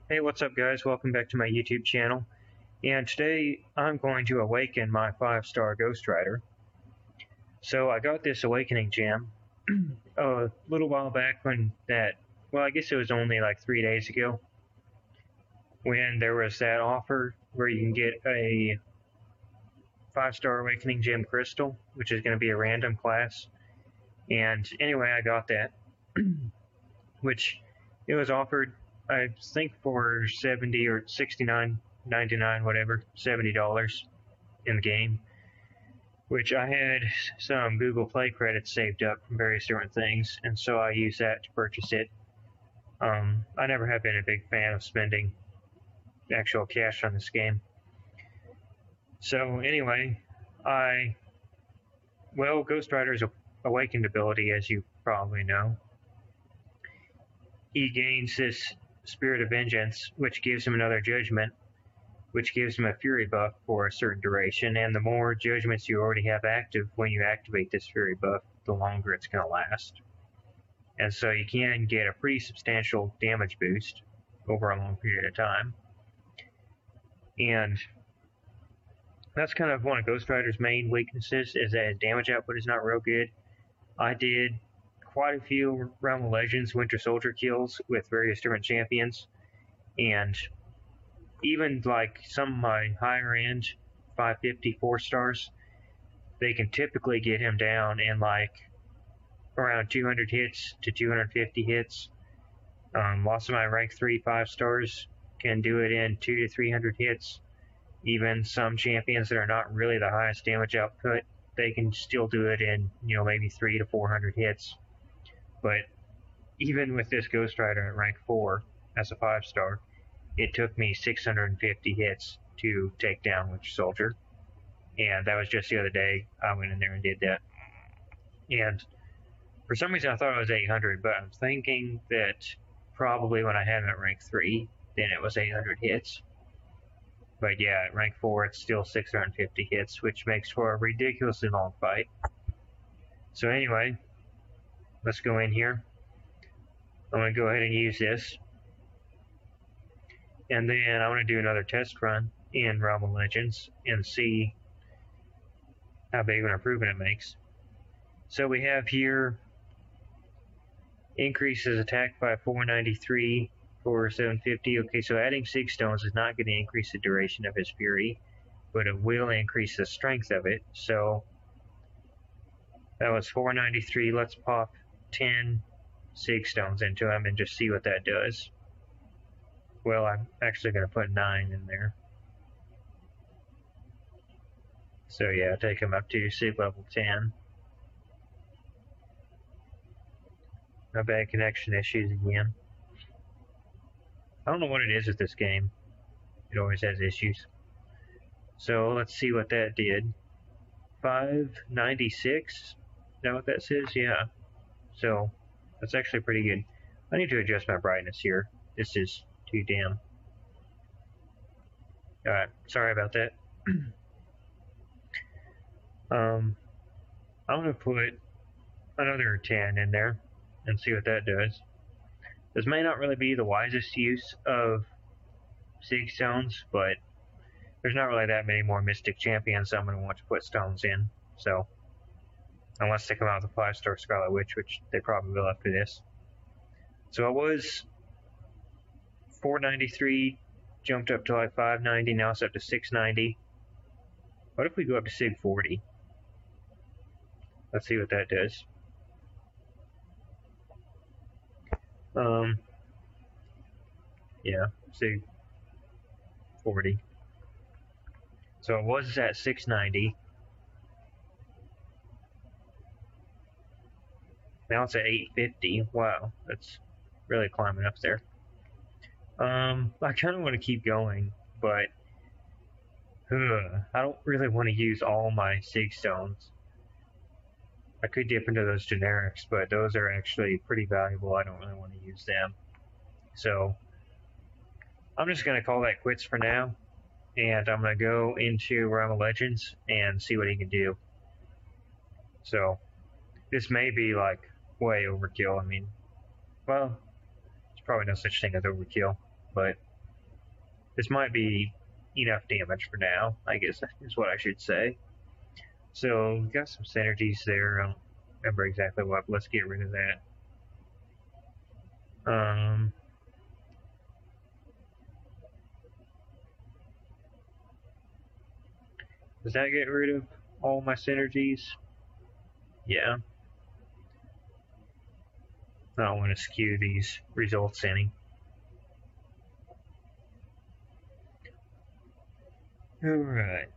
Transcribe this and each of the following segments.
Hey, what's up guys? Welcome back to my YouTube channel. And today I'm going to awaken my 5-star Ghost Rider. So I got this awakening gem a little while back well, I guess it was only like 3 days ago, when there was that offer where you can get a 5-star awakening gem crystal, which is going to be a random class. And anyway, I got that, which it was offered, I think, for 70 or 69.99, whatever, $70 in the game, which I had some Google Play credits saved up from various different things, and so I used that to purchase it. I never have been a big fan of spending actual cash on this game. So anyway, Ghost Rider's awakened ability, as you probably know, he gains this Spirit of Vengeance, which gives him another judgment, which gives him a Fury buff for a certain duration, and the more judgments you already have active when you activate this Fury buff, the longer it's going to last. And so you can get a pretty substantial damage boost over a long period of time. And that's kind of one of Ghost Rider's main weaknesses, is that his damage output is not real good. I did quite a few Realm of Legends Winter Soldier kills with various different champions, and even like some of my higher end 550 4-stars, they can typically get him down in like around 200 hits to 250 hits. Lots of my rank 3 5-stars can do it in 200 to 300 hits. Even some champions that are not really the highest damage output, they can still do it in, maybe 300 to 400 hits. But even with this Ghost Rider at rank 4 as a 5-star, it took me 650 hits to take down Winter Soldier. And that was just the other day I went in there and did that. And for some reason I thought it was 800, but I'm thinking that probably when I had him at rank 3, then it was 800 hits. But yeah, at rank 4 it's still 650 hits, which makes for a ridiculously long fight. So anyway, let's go in here. I'm going to go ahead and use this. And then I want to do another test run in Realm of Legends and see how big of an improvement it makes. So we have here, increases attack by 493 for 750. Okay, so adding 6 stones is not going to increase the duration of his fury, but it will increase the strength of it. So that was 493. Let's pop 10 sig stones into him and just see what that does. Well, I'm actually going to put 9 in there. So yeah, take him up to sig level 10. No bad connection issues again. I don't know what it is with this game. It always has issues. So let's see what that did. 596? Is that what that says? Yeah. So that's actually pretty good. I need to adjust my brightness here. This is too dim. Alright, sorry about that. I'm going to put another 10 in there and see what that does. This may not really be the wisest use of sig stones, but there's not really that many more Mystic champions I'm going to want to put stones in. So, unless they come out with a 5-star Scarlet Witch, which they probably will after this. So it was 493, jumped up to like 590, now it's up to 690. What if we go up to sig 40? Let's see what that does. Yeah, sig 40. So it was at 690. Now it's at 850. Wow, that's really climbing up there. I kind of want to keep going, but I don't really want to use all my sig stones. I could dip into those generics, but those are actually pretty valuable. I don't really want to use them. So I'm just going to call that quits for now, and I'm going to go into Realm of Legends and see what he can do. So this may be like way overkill. I mean, well, there's probably no such thing as overkill, but this might be enough damage for now, I guess is what I should say. So we got some synergies there. I don't remember exactly what, but let's get rid of that. Does that get rid of all my synergies? Yeah. I don't want to skew these results any. Alright.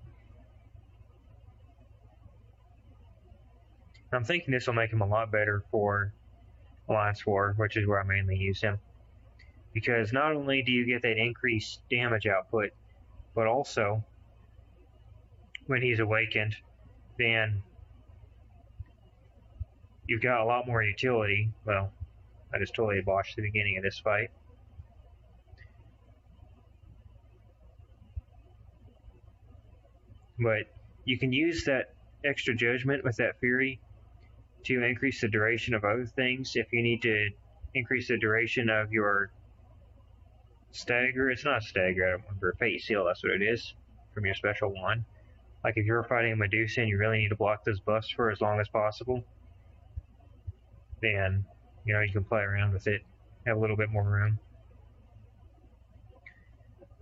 I'm thinking this will make him a lot better for Alliance War, which is where I mainly use him. Because not only do you get that increased damage output, but also, when he's awakened, then you've got a lot more utility. Well, I just totally botched the beginning of this fight. But you can use that extra judgment with that Fury to increase the duration of other things. If you need to increase the duration of your stagger, it's not stagger, I don't remember, Fate Seal, that's what it is, from your special one. Like if you're fighting a Medusa and you really need to block those buffs for as long as possible, then, you know, you can play around with it, have a little bit more room.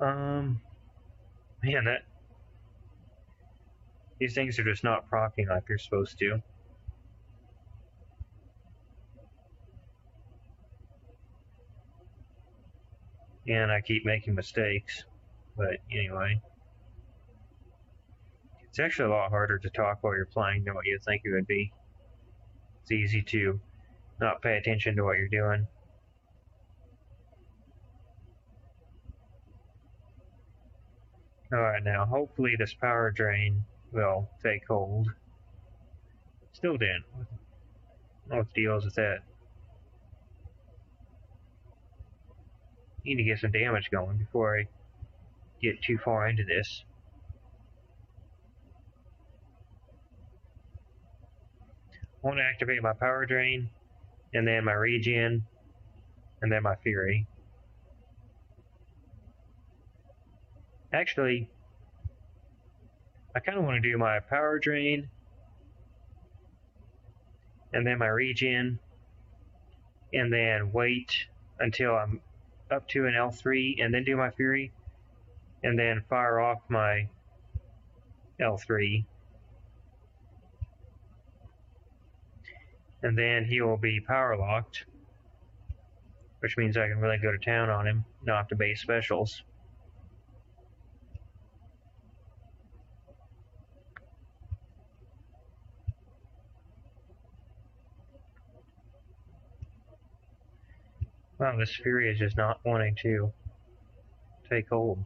Man, these things are just not proccing like they're supposed to. And I keep making mistakes, but anyway. It's actually a lot harder to talk while you're playing than what you'd think it would be. It's easy to not pay attention to what you're doing. Alright, now hopefully this power drain will take hold. Still didn't. I don't know what the deal is with that. Need to get some damage going before I get too far into this. I want to activate my power drain, and then my regen, and then my fury. Actually, I kind of want to do my power drain, and then my regen, and then wait until I'm up to an L3, and then do my fury, and then fire off my L3. And then he will be power locked, which means I can really go to town on him, not have to base specials. Wow, this Fury is just not wanting to take hold.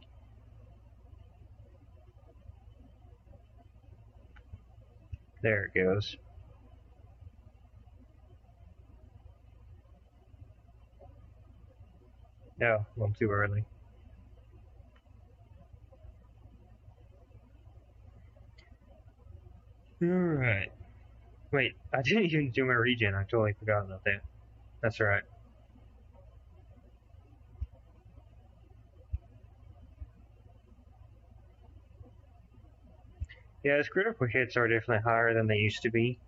There it goes. No, a little too early. Alright. Wait, I didn't even do my regen. I totally forgot about that. That's right. Yeah, his critical hits are definitely higher than they used to be,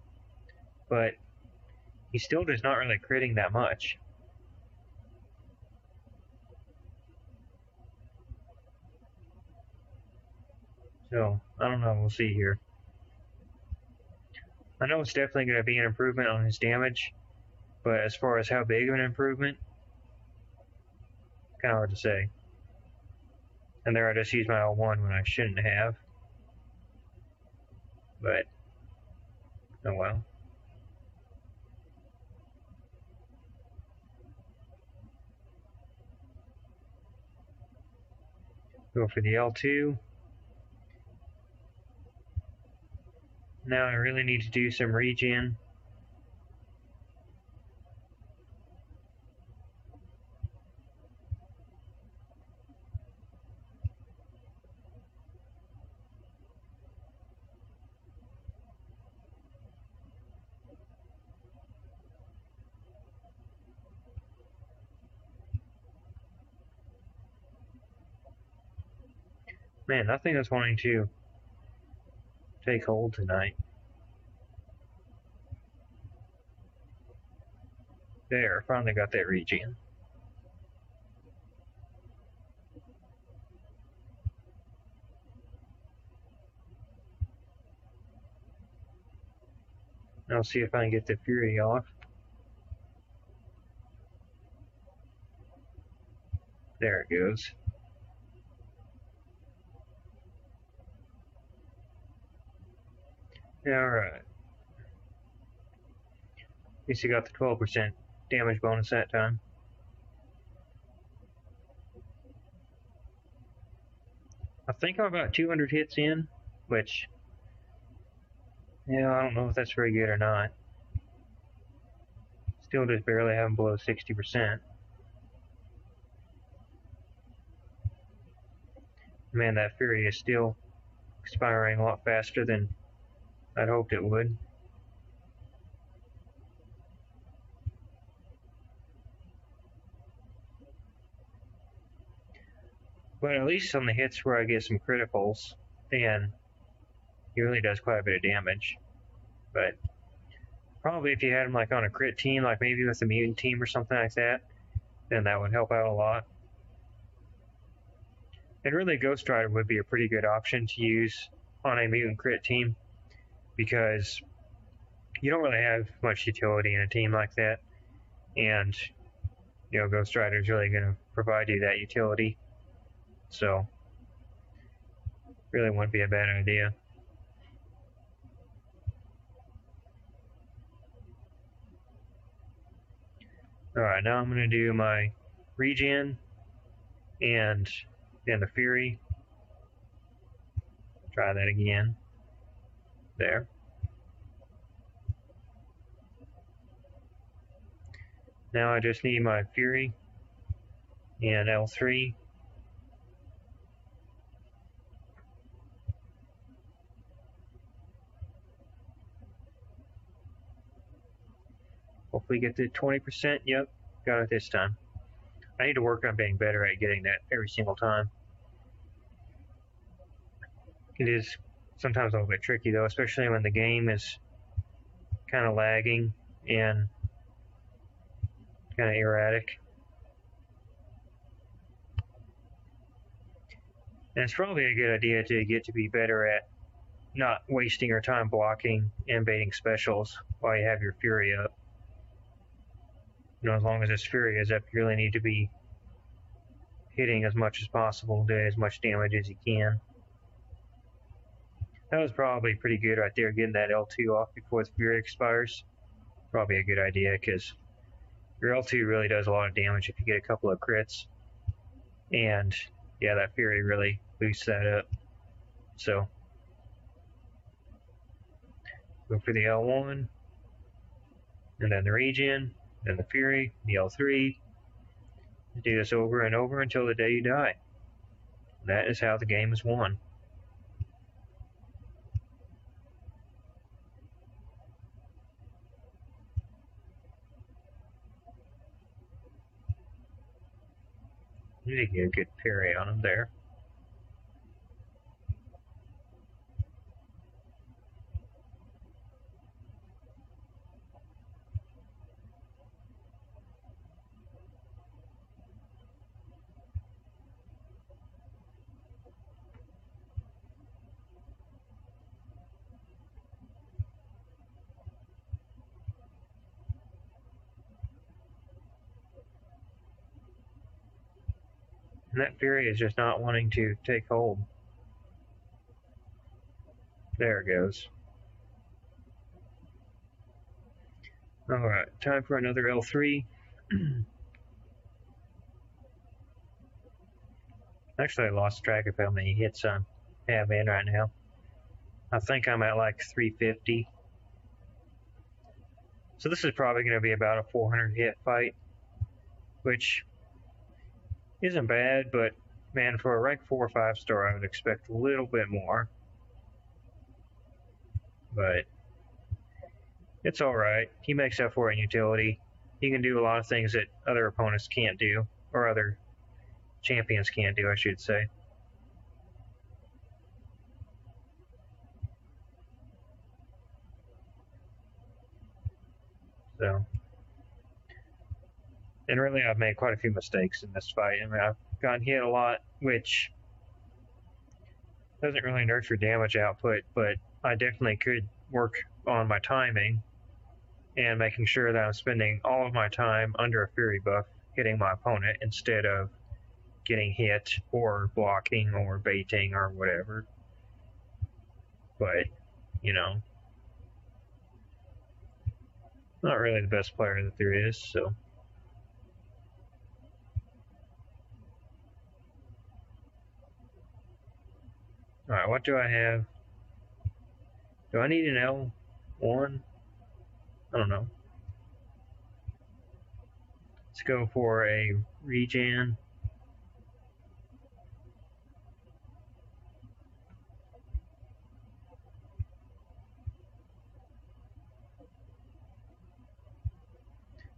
but he's still just not really critting that much. So, I don't know, we'll see here. I know it's definitely going to be an improvement on his damage, but as far as how big of an improvement, kind of hard to say. And there I just used my L1 when I shouldn't have. But, oh well. Go for the L2. Now I really need to do some regen. Man, nothing is wanting to take hold tonight. There, finally got that regen. I'll see if I can get the Fury off. There it goes. Alright. At least you got the 12% damage bonus that time. I think I'm about 200 hits in, which, yeah, I don't know if that's very good or not. Still just barely having below 60%. Man, that Fury is still expiring a lot faster than I'd hoped it would. But at least on the hits where I get some criticals, then he really does quite a bit of damage. But probably if you had him like on a crit team, like maybe with a mutant team or something like that, then that would help out a lot. And really Ghost Rider would be a pretty good option to use on a mutant crit team, because you don't really have much utility in a team like that, and you know, Ghost Rider is really going to provide you that utility. So really wouldn't be a bad idea. Alright, now I'm going to do my regen and then the Fury. Try that again. There. Now I just need my Fury and L3. Hopefully get to 20%. Yep, got it this time. I need to work on being better at getting that every single time. It is sometimes a little bit tricky though, especially when the game is kind of lagging and kind of erratic. And it's probably a good idea to get to be better at not wasting your time blocking and baiting specials while you have your Fury up. You know, as long as this Fury is up, you really need to be hitting as much as possible, doing as much damage as you can. That was probably pretty good right there, getting that L2 off before the Fury expires. Probably a good idea, because your L2 really does a lot of damage if you get a couple of crits. And yeah, that Fury really boosts that up. So go for the L1, and then the regen, then the Fury, the L3. Do this over and over until the day you die. That is how the game is won. You need to get a good parry on him there. And that Fury is just not wanting to take hold. There it goes. Alright, time for another L3. Actually, I lost track of how many hits I have in right now. I think I'm at like 350. So this is probably going to be about a 400 hit fight, which isn't bad, but man, for a rank 4 or 5 star, I would expect a little bit more. But it's alright. He makes up for it in utility. He can do a lot of things that other opponents can't do, or other champions can't do, I should say. So, and really, I've made quite a few mistakes in this fight. I mean, I've gotten hit a lot, which doesn't really nurture damage output, but I definitely could work on my timing and making sure that I'm spending all of my time under a Fury buff hitting my opponent instead of getting hit or blocking or baiting or whatever. But, you know, not really the best player that there is, so. Alright, what do I have? Do I need an L1? I don't know. Let's go for a regen.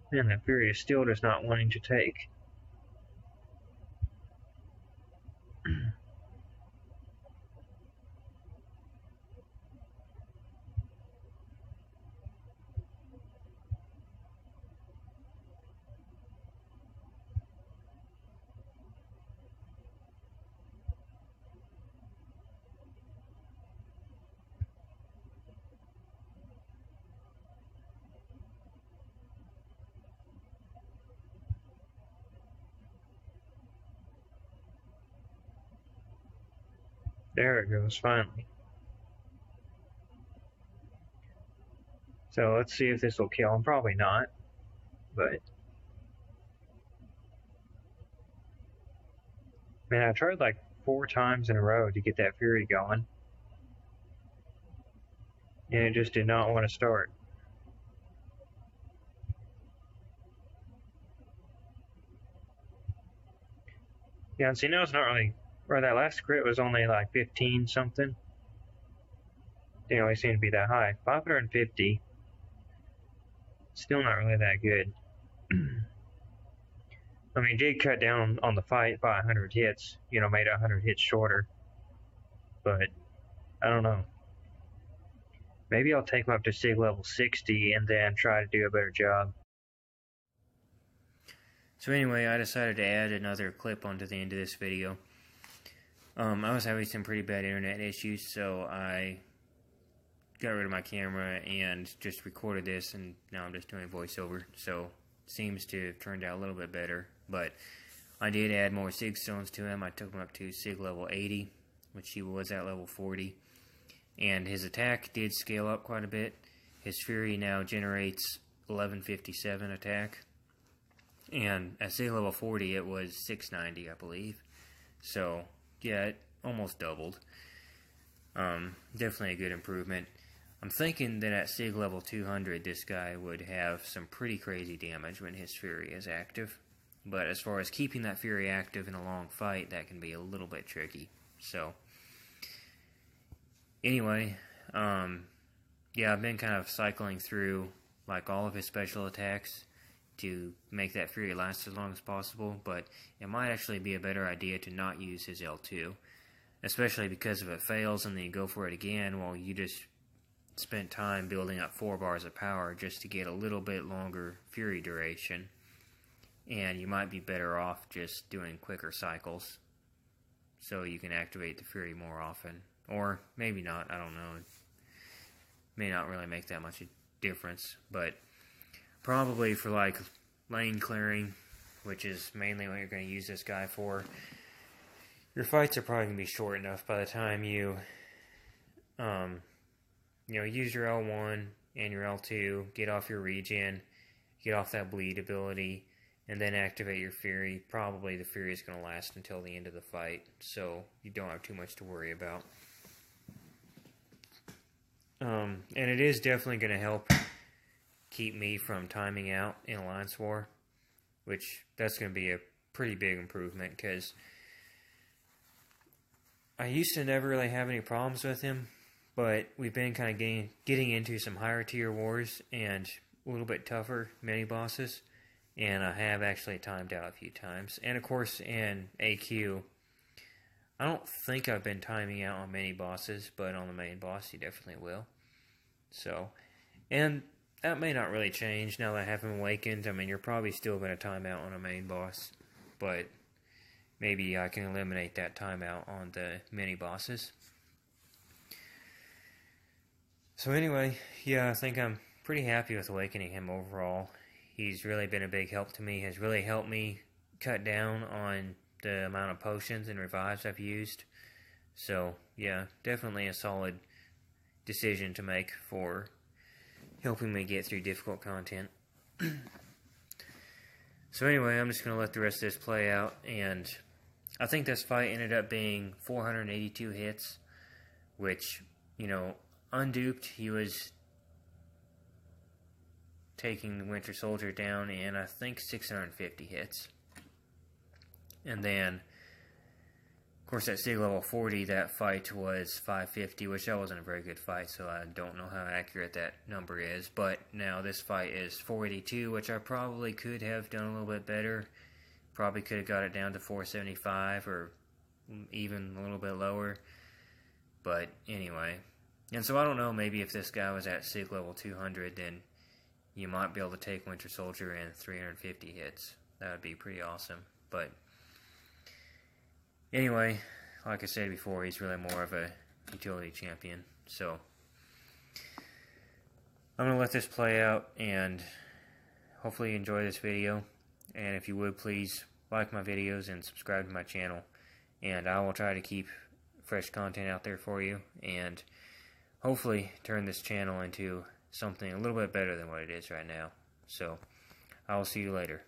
Man, that Fury is still just not wanting to take. There it goes, finally. So let's see if this will kill him. Probably not, but man, I tried like 4 times in a row to get that Fury going, and it just did not want to start. Yeah, and see, now it's not really, or that last crit was only like 15 something. Didn't really seem to be that high. 550. Still not really that good. I mean, did cut down on the fight by 100 hits, you know, made 100 hits shorter. But, I don't know. Maybe I'll take him up to SIG level 60 and then try to do a better job. So anyway, I decided to add another clip onto the end of this video. I was having some pretty bad internet issues, so I got rid of my camera and just recorded this, and now I'm just doing voiceover. So it seems to have turned out a little bit better, but I did add more SIG stones to him. I took him up to SIG level 80, which he was at level 40, and his attack did scale up quite a bit. His Fury now generates 1157 attack, and at SIG level 40 it was 690, I believe. So yeah, it almost doubled. Definitely a good improvement. I'm thinking that at SIG level 200 this guy would have some pretty crazy damage when his Fury is active. But as far as keeping that Fury active in a long fight, that can be a little bit tricky. So anyway, yeah, I've been kind of cycling through like all of his special attacks to make that Fury last as long as possible, but it might actually be a better idea to not use his L2, especially because if it fails and then you go for it again, well, you just spent time building up 4 bars of power just to get a little bit longer Fury duration, and you might be better off just doing quicker cycles so you can activate the Fury more often. Or maybe not, I don't know. It may not really make that much a difference, but probably for like lane clearing, which is mainly what you're going to use this guy for, your fights are probably going to be short enough by the time you use your L1 and your L2, get off your regen, get off that bleed ability, and then activate your Fury. Probably the Fury is going to last until the end of the fight, so you don't have too much to worry about. And it is definitely going to help keep me from timing out in Alliance War, which that's going to be a pretty big improvement, because I used to never really have any problems with him, but we've been kind of getting into some higher tier wars and a little bit tougher mini bosses, and I have actually timed out a few times. And of course in AQ, I don't think I've been timing out on mini bosses, but on the main boss you definitely will. So, and that may not really change now that I have him awakened. I mean, you're probably still going to time out on a main boss, but maybe I can eliminate that timeout on the mini bosses. So anyway, yeah, I think I'm pretty happy with awakening him overall. He's really been a big help to me. Has really helped me cut down on the amount of potions and revives I've used. So yeah, definitely a solid decision to make for helping me get through difficult content. So anyway, I'm just going to let the rest of this play out, and I think this fight ended up being 482 hits, which, you know, unduped, he was taking the Winter Soldier down in, I think, 650 hits. And then, of course, at Sig level 40, that fight was 550, which that wasn't a very good fight, so I don't know how accurate that number is. But now this fight is 482, which I probably could have done a little bit better. Probably could have got it down to 475 or even a little bit lower. But anyway. And so I don't know, maybe if this guy was at Sig level 200, then you might be able to take Winter Soldier in 350 hits. That would be pretty awesome. But anyway, like I said before, he's really more of a utility champion. So I'm going to let this play out, and hopefully you enjoy this video. And if you would, please like my videos and subscribe to my channel. And I will try to keep fresh content out there for you, and hopefully turn this channel into something a little bit better than what it is right now. So I will see you later.